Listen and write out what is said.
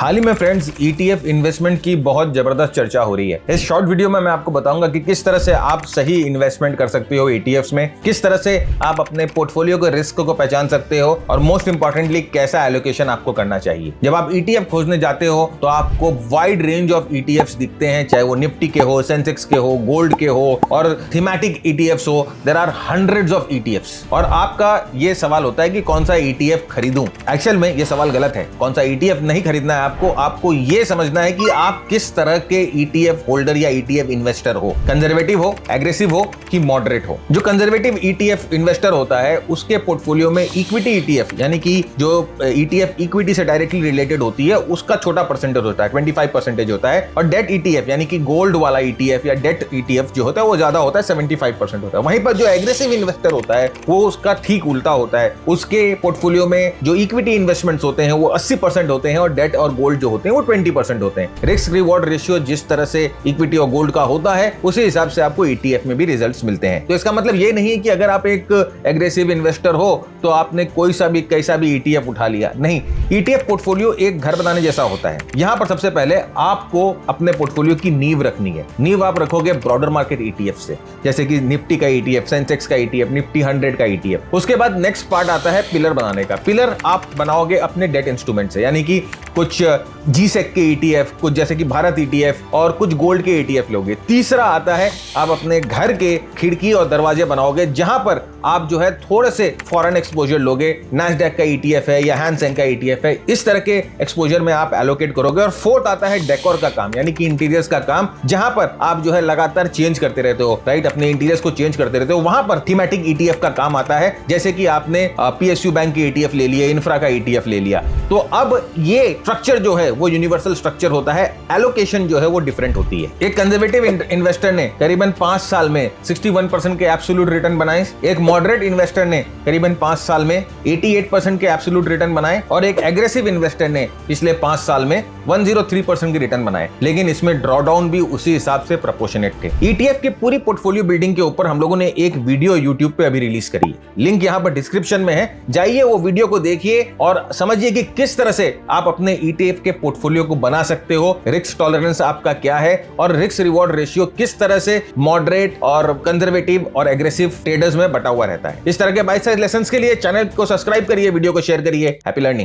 हाल ही में friends ETF investment की बहुत जबरदस्त चर्चा हो रही है। इस शॉर्ट वीडियो में मैं आपको बताऊंगा कि किस तरह से आप सही इन्वेस्टमेंट कर सकते हो ETFs में, किस तरह से आप अपने पोर्टफोलियो के रिस्क को पहचान सकते हो और मोस्ट इंपॉर्टेंटली कैसा एलोकेशन आपको करना चाहिए। जब आप ETF खोजने जाते हो तो आपको वाइड रेंज ऑफ ETFs दिखते हैं, चाहे वो निफ्टी के हो, सेंसेक्स के हो, गोल्ड के हो और थीमेटिक ETFs हो। There are hundreds of ETFs और आपका ये सवाल होता है कि कौन सा ETF खरीदूं। एक्चुअल में ये सवाल गलत है, कौन सा ETF नहीं खरीदना है आपको ये समझना है कि आप किस तरह के ETF होल्डर या ETF इन्वेस्टर हो, कंजर्वेटिव हो, एग्रेसिव हो कि मॉडरेट हो। जो कंजर्वेटिव ETF इन्वेस्टर होता है उसके पोर्टफोलियो में इक्विटी ETF यानी कि जो ETF इक्विटी से डायरेक्टली रिलेटेड होती है उसका छोटा परसेंटेज होता है, 25% होता है, और डेट ETF यानी कि गोल्ड वाला ETF या डेट ETF जो होता है वो ज्यादा होता है, 75% होता है। वहीं पर जो एग्रेसिव इन्वेस्टर होता है वो उसका ठीक उल्टा होता है, उसके पोर्टफोलियो में जो इक्विटी इन्वेस्टमेंट्स होते हैं वो 80% होते हैं और डेट और गोल्ड जो होते हैं वो 20% होते हैं। रिस्क रिवॉर्ड रेशियो जिस तरह से इक्विटी और गोल्ड का होता है उसी हिसाब से आपको ETF में भी रिजल्ट्स मिलते हैं। तो इसका मतलब ये नहीं है कि अगर आप एक एग्रेसिव इन्वेस्टर हो तो आपने कोई सा भी कैसा भी ETF उठा लिया, नहीं। ETF पोर्टफोलियो एक घर बनाने जैसा होता है। यहां पर सबसे पहले आपको अपने पोर्टफोलियो की नींव रखनी है। नींव आप रखोगे ब्रॉडर मार्केट ETF से, जैसे कि निफ्टी का ETF, सेंसेक्स का ETF, निफ्टी 100 का ETF। उसके बाद नेक्स्ट पार्ट आता है पिलर बनाने का। पिलर आप बनाओगे अपने डेट इंस्ट्रूमेंट से, यानी कि कुछ G-Sec के ETF, कुछ जैसे कि भारत ETF और कुछ गोल्ड के ETF लोगे। तीसरा आता है आप अपने घर के खिड़की और दरवाजे बनाओगे जहां पर आप जो है थोड़े से फॉरेन एक्सपोजर लोगे। नैस्डैक का ETF है या हैंग सेंग का ETF है, इस तरह के एक्सपोजर में आप एलोकेट करोगे। और फोर्थ आता है डेकोर का काम, यानी कि इंटीरियर्स का काम, जहां पर आप जो है लगातार चेंज करते रहते हो, राइट, अपने इंटीरियर्स को चेंज करते रहते हो। वहां पर थीमेटिक ETF का काम आता है, जैसे कि आपने PSU बैंक के ETF ले लिया, इंफ्रा का ETF ले लिया। तो अब ये स्ट्रक्चर जो है वो यूनिवर्सल स्ट्रक्चर होता है, एलोकेशन जो है वो डिफरेंट होती है। एक कंजर्वेटिव इन्वेस्टर ने करीबन 5 साल में 61% के एब्सोल्यूट रिटर्न बनाए, एक मॉडरेट इन्वेस्टर ने करीबन 5 साल में 88% के एब्सोल्यूट रिटर्न बनाए और एक एग्रेसिव इन्वेस्टर ने पिछले 5 साल में 103% के रिटर्न बनाए। लेकिन इसमें ड्रॉडाउन भी उसी हिसाब से प्रोपोर्शनेट थे। ETF की पूरी पोर्टफोलियो बिल्डिंग के ऊपर हम लोगों ने एक वीडियो YouTube पे अभी रिलीज करी है, लिंक यहां पर डिस्क्रिप्शन में है, जाइए वो वीडियो को देखिए और समझिए कि किस तरह से आप अपने ETF के पोर्टफोलियो को बना सकते हो, रिस्क टॉलरेंस आपका क्या है और रिस्क रिवॉर्ड रेशियो किस तरह से मॉडरेट और कंजर्वेटिव और एग्रेसिव ट्रेडर्स में बटा हुआ रहता है। इस तरह के बाइट साइज लेसंस के लिए चैनल को सब्सक्राइब करिए, वीडियो को शेयर करिए। Happy learning.